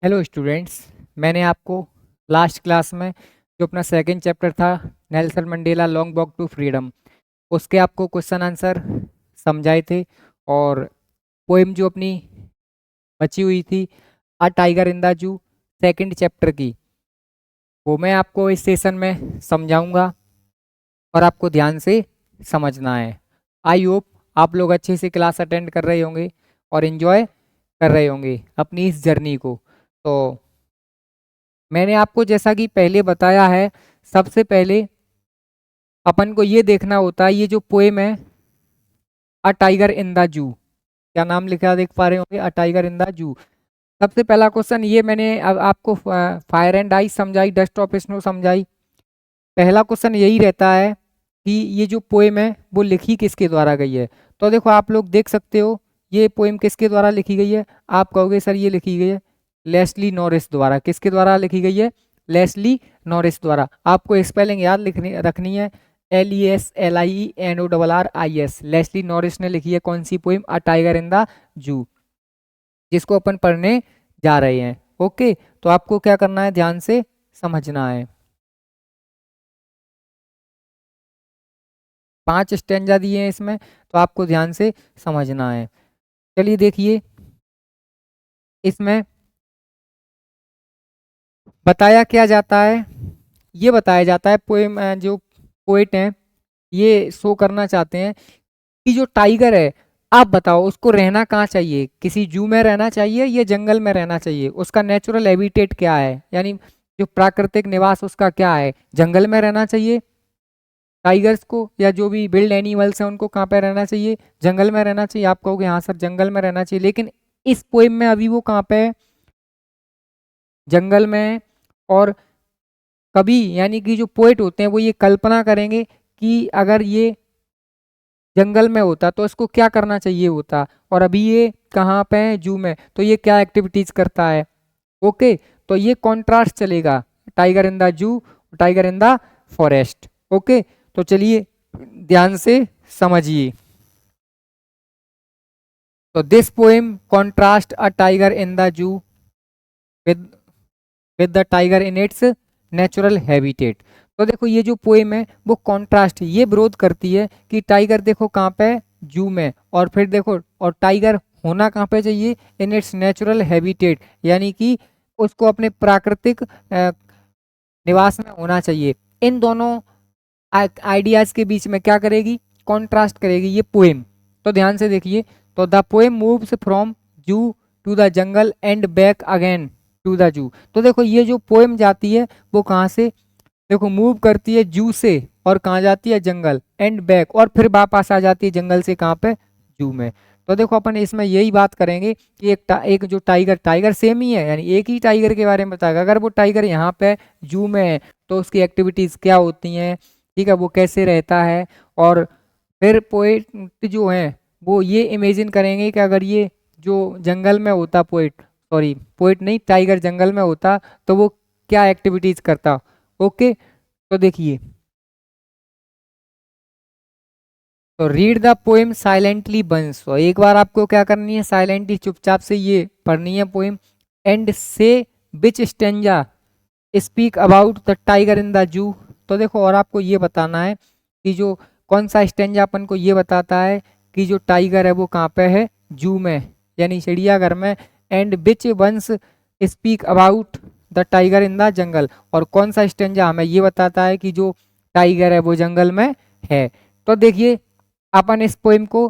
Hello students. मैंने आपको last class में जो अपना सेकंड चैप्टर था Nelson Mandela long walk to freedom उसके आपको क्वेश्चन आंसर समझाए थे। और पोएम जो अपनी बची हुई थी अ टाइगर इन द जू सेकंड चैप्टर की, वो मैं आपको इस सेशन में समझाऊंगा और आपको ध्यान से समझना है। आई होप आप लोग अच्छे से क्लास अटेंड कर रहे होंगे और इन्जॉय कर रहे होंगे अपनी इस जर्नी को। तो मैंने आपको जैसा कि पहले बताया है, सबसे पहले अपन को ये देखना होता है ये जो पोएम है अ टाइगर इन द जू, क्या नाम लिखा देख पा रहे होंगे, अ टाइगर इन द जू। सबसे पहला क्वेश्चन ये मैंने अब आपको फायर एंड आइस समझाई, डस्ट ऑफ स्नो समझाई। पहला क्वेश्चन यही रहता है कि ये जो पोएम है वो लिखी किसके द्वारा गई है। तो देखो आप लोग देख सकते हो ये पोएम किसके द्वारा लिखी गई है। आप कहोगे सर ये लिखी गई है लेस्ली नॉरिस द्वारा। किसके द्वारा लिखी गई है? लेस्ली नॉरिस द्वारा। आपको स्पेलिंग याद लिखनी रखनी है, LESLIENORRIS। लेस्ली नॉरिस ने लिखी है कौन सी poem? A tiger in the zoo, जिसको अपन पढ़ने जा रहे हैं। ओके, तो आपको क्या करना है, ध्यान से समझना है। 5 स्टेंजा दिए हैं इसमें, तो आपको ध्यान से समझना है। चलिए देखिए, इसमें बताया क्या जाता है। ये बताया जाता है पोएम जो पोएट हैं ये शो करना चाहते हैं कि जो टाइगर है, आप बताओ उसको रहना कहाँ चाहिए, किसी जू में रहना चाहिए या जंगल में रहना चाहिए? उसका नेचुरल हैबिटेट क्या है, यानी जो प्राकृतिक निवास उसका क्या है? जंगल में रहना चाहिए टाइगर्स को, या जो भी बिल्ड एनिमल्स हैं उनको कहाँ पे रहना चाहिए? जंगल में रहना चाहिए। आप कहोगे हाँ सर जंगल में रहना चाहिए, लेकिन इस पोएम में अभी वो कहाँ पे है? जंगल में है। और कभी यानी कि जो पोएट होते हैं वो ये कल्पना करेंगे कि अगर ये जंगल में होता तो इसको क्या करना चाहिए होता, और अभी ये कहाँ पे है? जू में, तो ये क्या एक्टिविटीज करता है। ओके, तो ये कॉन्ट्रास्ट चलेगा, टाइगर इन द जू, tiger in the forest. Okay, तो चलिए ध्यान से समझिए। तो this poem contrast a tiger in the जू with with the tiger in its natural habitat. तो देखो ये जो पोएम है वो कॉन्ट्रास्ट, ये विरोध करती है कि टाइगर देखो कहाँ पे है? जू में। और फिर देखो, और टाइगर होना कहाँ पे चाहिए? इन इट्स नेचुरल हैबिटेट, यानी कि उसको अपने प्राकृतिक निवास में होना चाहिए। इन दोनों आइडियाज के बीच में क्या करेगी? कॉन्ट्रास्ट करेगी ये पोएम। तो ध्यान से देखिए, तो the poem moves from zoo to the jungle and back again to the zoo. तो देखो ये जो पोएम जाती है वो कहाँ से? देखो मूव करती है जू से, और कहाँ जाती है? जंगल, एंड बैक, और फिर वापस आ जाती है जंगल से कहाँ पे? जू में। तो देखो अपन इसमें यही बात करेंगे कि एक जो टाइगर टाइगर सेम ही है, यानी एक ही टाइगर के बारे में बताएगा। अगर वो टाइगर यहाँ पे जू में है तो उसकी एक्टिविटीज क्या होती हैं, ठीक है, वो कैसे रहता है। और फिर पोएट जो है वो ये इमेजिन करेंगे कि अगर ये जो जंगल में होता, पोएट सॉरी पोएट नहीं, टाइगर जंगल में होता तो वो क्या एक्टिविटीज करता। ओके, तो देखिए, तो रीड द पोएम साइलेंटली बंस। तो एक बार आपको क्या करनी है? साइलेंटली चुपचाप से ये पढ़नी है poem. And say which stanza speak about the tiger in the zoo. तो देखो और आपको ये बताना है कि जो कौन सा स्टेंजा अपन को ये बताता है कि जो टाइगर है वो कहाँ पे है? जू में, यानी चिड़ियाघर में। And which ones speak about the tiger in the jungle, और कौन सा स्टेंजा हमें ये बताता है कि जो टाइगर है वो जंगल में है। तो देखिए अपन इस पोएम को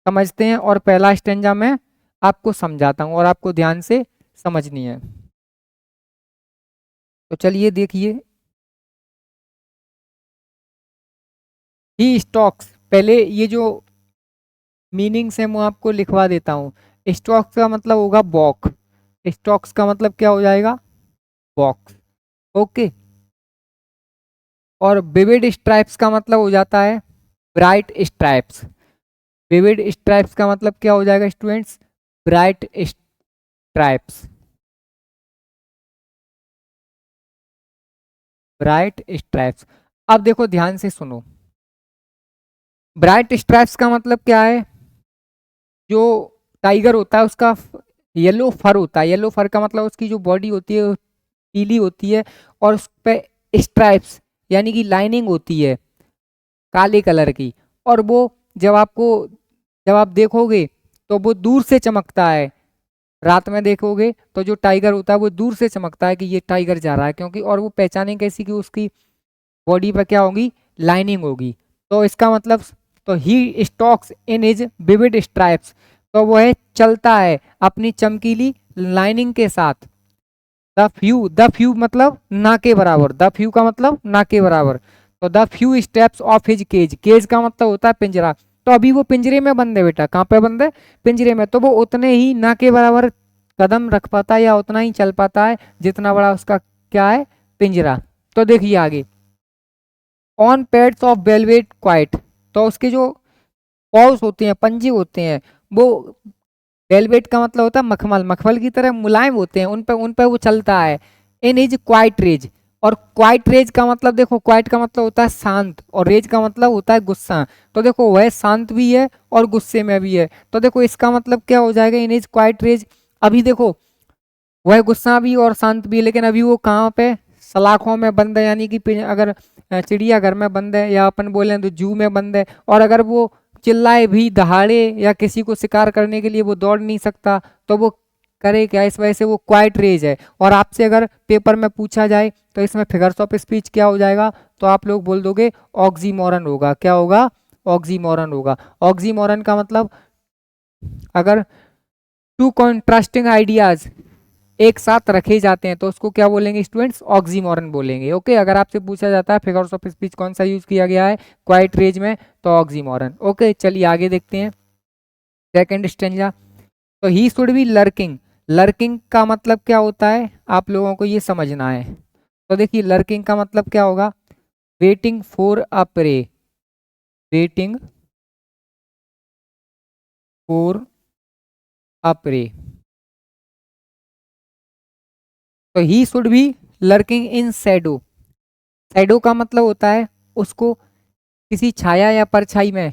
समझते हैं, और पहला स्टेंजा मैं आपको समझाता हूँ और आपको ध्यान से समझनी है। तो चलिए देखिए, ही स्टॉक्स, पहले ये जो मीनिंग्स है मैं आपको लिखवा देता हूँ। स्टॉक्स का मतलब होगा वॉक, स्टॉक्स का मतलब क्या हो जाएगा? बॉक्स। ओके, और विविड स्ट्राइप्स का मतलब हो जाता है ब्राइट स्ट्राइप्स। विविड स्ट्राइप्स का मतलब क्या हो जाएगा students? Bright stripes, bright stripes. अब देखो ध्यान से सुनो, ब्राइट स्ट्राइप्स का मतलब क्या है? जो टाइगर होता है उसका येलो फर होता है। येलो फर का मतलब उसकी जो बॉडी होती है वो पीली होती है और उस पे स्ट्राइप्स यानी कि लाइनिंग होती है काले कलर की। और वो जब आपको जब आप देखोगे तो वो दूर से चमकता है। रात में देखोगे तो जो टाइगर होता है वो दूर से चमकता है कि ये टाइगर जा रहा है, क्योंकि और वो पहचाने कैसी कि उसकी बॉडी पर क्या होगी, लाइनिंग होगी। तो इसका मतलब, तो he stalks in his vivid stripes, तो वो है चलता है अपनी चमकीली लाइनिंग के साथ। द फ्यू मतलब ना के बराबर, द फ्यू का मतलब ना के बराबर। तो the few steps of his cage, cage का मतलब होता है पिंजरा। तो अभी वो पिंजरे में बंद है बेटा, कहाँ पे बंद है, पिंजरे में। तो वो उतने ही ना के बराबर कदम रख पाता है या उतना ही चल पाता है जितना बड़ा उसका क्या है, पिंजरा। तो देखिए आगे, on pads of velvet quite, तो उसके जो पॉज होते हैं, पंजे होते हैं, वो वेलवेट का मतलब होता है मखमल, मखमल की तरह मुलायम होते हैं, उन पे वो चलता है। इन इज क्वाइट रेज, और क्वाइट रेज का मतलब देखो, क्वाइट का मतलब होता है शांत और रेज का मतलब होता है गुस्सा। तो देखो वह शांत भी है और गुस्से में भी है। तो देखो इसका मतलब क्या हो जाएगा, इन इज क्वाइट रेज। अभी देखो वह गुस्सा भी और शांत भी है, लेकिन अभी वो कहाँ पे, सलाखों में बंद है, यानी कि अगर चिड़ियाघर में बंद है या अपन बोले तो जू में बंद है। और अगर वो चिल्लाए भी, दहाड़े या किसी को शिकार करने के लिए वो दौड़ नहीं सकता, तो वो करे क्या, इस वजह से वो क्वाइट रेज है। और आपसे अगर पेपर में पूछा जाए तो इसमें फिगर्स ऑफ स्पीच क्या हो जाएगा, तो आप लोग बोल दोगे ऑक्सीमोरन होगा। क्या होगा, ऑक्सीमोरन होगा। ऑक्सीमोरन का मतलब, अगर टू कॉन्ट्रास्टिंग आइडियाज एक साथ रखे जाते हैं तो उसको क्या बोलेंगे स्टूडेंट्स, ऑक्सीमोरन बोलेंगे। ओके, अगर आपसे पूछा जाता है फिगर्स ऑफ स्पीच कौन सा यूज किया गया है क्वाइट रेज में, तो ऑक्सीमोरन। ओके, चलिए आगे देखते हैं सेकंड स्टेंजा। तो he should be lurking, lurking का मतलब क्या होता है आप लोगों को ये समझना है। तो देखिए लर्किंग का मतलब क्या होगा, waiting for a prey, waiting for a prey. तो he should be lurking in shadow, shadow का मतलब होता है उसको किसी छाया या परछाई में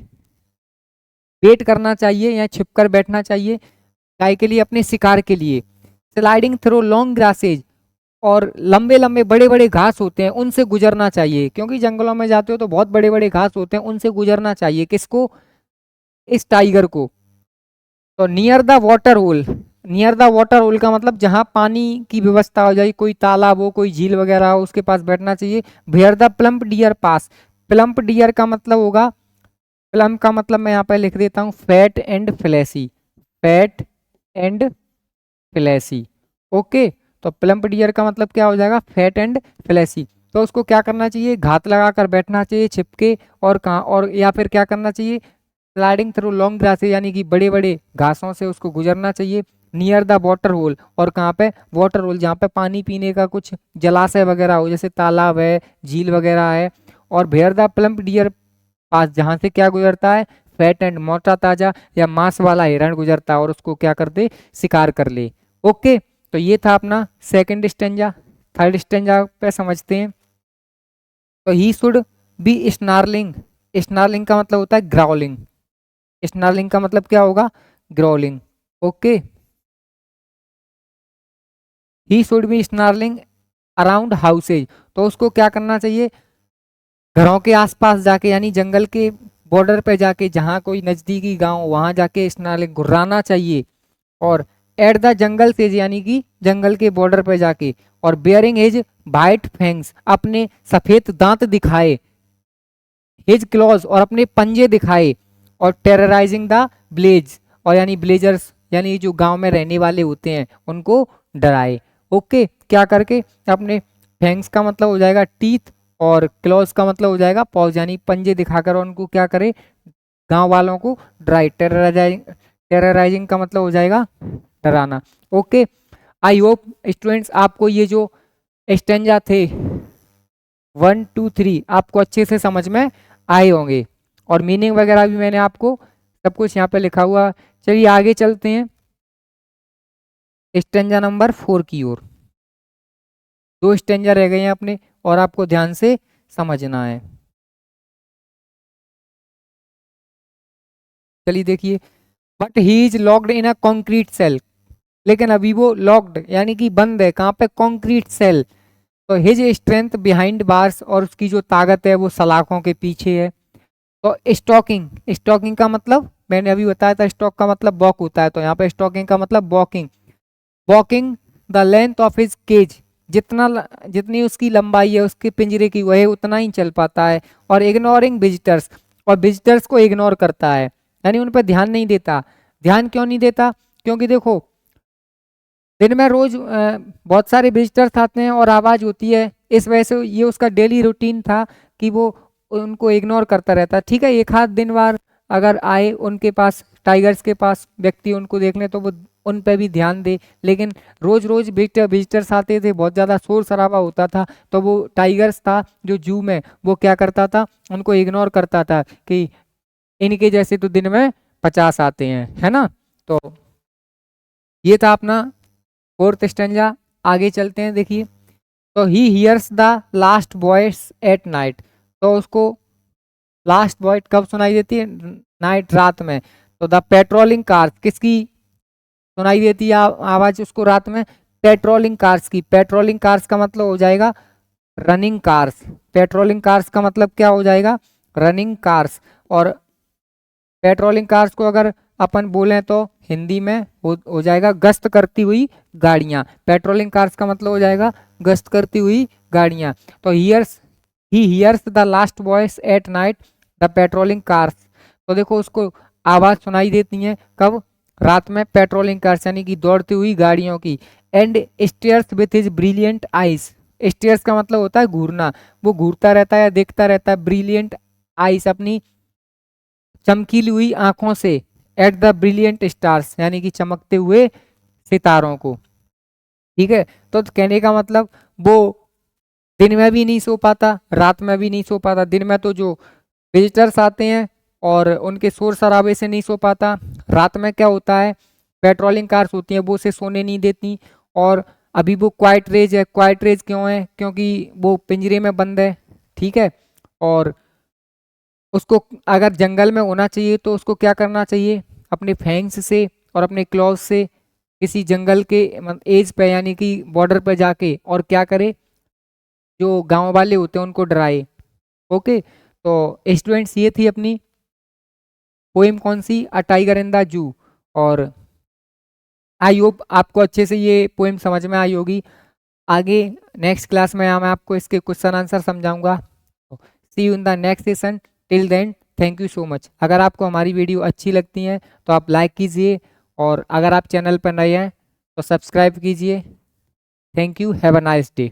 वेट करना चाहिए या छिपकर बैठना चाहिए, गाय के लिए, अपने शिकार के लिए। स्लाइडिंग थ्रो लॉन्ग ग्रासेज, और लंबे लंबे बड़े बड़े घास होते हैं उनसे गुजरना चाहिए, क्योंकि जंगलों में जाते हो तो बहुत बड़े बड़े घास होते हैं, उनसे गुजरना चाहिए किसको, इस टाइगर को। तो near the water hole, near the water hole का मतलब जहां पानी की व्यवस्था हो जाए, कोई तालाब हो, कोई झील वगैरह हो, उसके पास बैठना चाहिए। Where the plump deer pass, plump deer का मतलब होगा, प्लम का मतलब मैं यहाँ पे लिख देता हूँ fat and fleshy, fat and fleshy. Okay, तो प्लम्प डियर का मतलब क्या हो जाएगा, फैट एंड फ्लैसी। तो उसको क्या करना चाहिए, घात लगाकर बैठना चाहिए छिपके, और कहाँ, और या फिर क्या करना चाहिए, स्लाइडिंग थ्रू लॉन्ग ग्रासेज, यानी कि बड़े बड़े घासों से उसको गुजरना चाहिए। नियर द वाटर होल, और कहाँ पे, वाटर होल, जहाँ पे पानी पीने का कुछ जलाशय वगैरह हो, जैसे तालाब है, झील वगैरह है। और भेयर द प्लम्प डियर पास, जहां से क्या गुजरता है, फैट एंड, मोटा ताजा या मांस वाला हिरण गुजरता है और उसको क्या करते, शिकार कर ले। ओके, तो ये था अपना सेकंड स्टेंजा। थर्ड स्टेंजा पे समझते हैं। तो he should B snarling, snarling का मतलब होता है ग्राउलिंग, स्नार्लिंग का मतलब क्या होगा, growling. Okay, he should B snarling around houses, तो उसको क्या करना चाहिए, घरों के आसपास जाके, यानी जंगल के बॉर्डर पे जाके, जहाँ कोई नजदीकी गांव वहां जाके स्नार्लिंग घुर्राना चाहिए। और एट द जंगल से, यानी कि जंगल के बॉर्डर पे जाके, और बियरिंग हिज वाइट फैंग्स, अपने सफेद दांत दिखाए, हिज क्लॉज, और अपने पंजे दिखाए, और टेरराइजिंग द ब्लेज, और यानी ब्लेजर्स, यानी जो गांव में रहने वाले होते हैं उनको डराए। ओके, क्या करके, अपने फैंग्स का मतलब हो जाएगा टीथ, और क्लॉज का मतलब हो जाएगा पॉज, यानी पंजे दिखाकर उनको क्या करे, गांव वालों को डराए। टेरराइजिंग, टेरराइजिंग का मतलब हो जाएगा डराना। ओके, आई होप स्टूडेंट्स आपको ये जो स्टेंजा थे 1 2 3 आपको अच्छे से समझ में आए होंगे, और मीनिंग वगैरह भी मैंने आपको सब कुछ यहाँ पे लिखा हुआ। चलिए आगे चलते हैं स्टेंजा नंबर 4 की ओर। दो स्टेंजा रह गए हैं अपने, और आपको ध्यान से समझना है। चलिए देखिए, but he is locked in a concrete cell, लेकिन अभी वो लॉक्ड यानी कि बंद है, कहाँ पे, कॉन्क्रीट सेल। तो हिज स्ट्रेंथ बिहाइंड बार्स, और उसकी जो ताकत है वो सलाखों के पीछे है। तो स्टॉकिंग, स्टॉकिंग का मतलब मैंने अभी बताया था, स्टॉक का मतलब वॉक होता है, तो यहाँ पे स्टॉकिंग का मतलब walking. Walking the length of his cage, जितनी उसकी लंबाई है उसके पिंजरे की वह उतना ही चल पाता है। और इग्नोरिंग विजिटर्स, और विजिटर्स को इग्नोर करता है, यानी उन पर ध्यान नहीं देता। ध्यान क्यों नहीं देता? क्योंकि देखो दिन में रोज बहुत सारे विजिटर्स आते हैं और आवाज होती है, इस वजह से ये उसका डेली रूटीन था कि वो उनको इग्नोर करता रहता। ठीक है, एक आध दिन बार अगर आए उनके पास, टाइगर्स के पास व्यक्ति उनको देख लें तो वो उन पे भी ध्यान दे, लेकिन रोज रोज विजिटर्स आते थे, बहुत ज़्यादा शोर शराबा होता था, तो वो टाइगर्स था जो जू में, वो क्या करता था, उनको इग्नोर करता था कि इनके जैसे तो दिन में 50 आते हैं, है ना। तो ये था अपना फोर्थ स्टेंजा। आगे चलते हैं, देखिए। तो he hears the last voice at night, तो उसको लास्ट वॉइस कब सुनाई देती है? नाइट, रात में। तो द पेट्रोलिंग कार्स, किसकी सुनाई देती है आवाज उसको रात में? पेट्रोलिंग कार्स की। पेट्रोलिंग कार्स का मतलब हो जाएगा रनिंग कार्स। पेट्रोलिंग कार्स का मतलब क्या हो जाएगा? Running cars. और पेट्रोलिंग कार्स को अगर अपन बोलें तो हिंदी में हो जाएगा गश्त करती हुई गाड़ियां। पेट्रोलिंग कार्स का मतलब हो जाएगा गश्त करती हुई गाड़ियां। तो he hears the last voice at night the patrolling cars, तो देखो उसको आवाज सुनाई देती है कब? रात में पेट्रोलिंग कार्स यानी कि दौड़ती हुई गाड़ियों की। And stairs with his brilliant eyes, stairs का मतलब होता है घूरना, वो घूरता रहता है या देखता रहता है, ब्रिलियंट आइज अपनी चमकीली हुई आंखों से, एट द ब्रिलियंट स्टार्स यानी कि चमकते हुए सितारों को। ठीक है, तो कहने का मतलब वो दिन में भी नहीं सो पाता, रात में भी नहीं सो पाता। दिन में तो जो विजिटर्स आते हैं और उनके शोर शराबे से नहीं सो पाता। रात में क्या होता है, पेट्रोलिंग कार्स होती हैं वो उसे सोने नहीं देती। और अभी वो क्वाइट रेज है, क्वाइट रेज क्यों है? क्योंकि वो पिंजरे में बंद है। ठीक है, और उसको अगर जंगल में होना चाहिए तो उसको क्या करना चाहिए? अपने फैंग्स से और अपने क्लॉज से किसी जंगल के एज पे यानी कि बॉर्डर पे जाके और क्या करे, जो गांव वाले होते हैं उनको डराए। ओके, तो स्टूडेंट्स ये थी अपनी पोएम, कौन सी? अ टाइगर इन द जू। और आई होप आपको अच्छे से ये पोएम समझ में आई होगी। आगे नेक्स्ट क्लास में मैं आपको इसके क्वेश्चन आंसर समझाऊंगा। See you in the next session. Till then thank you so much. अगर आपको हमारी वीडियो अच्छी लगती है तो आप लाइक कीजिए, और अगर आप चैनल पर नए हैं तो सब्सक्राइब कीजिए। Thank you, have a nice day.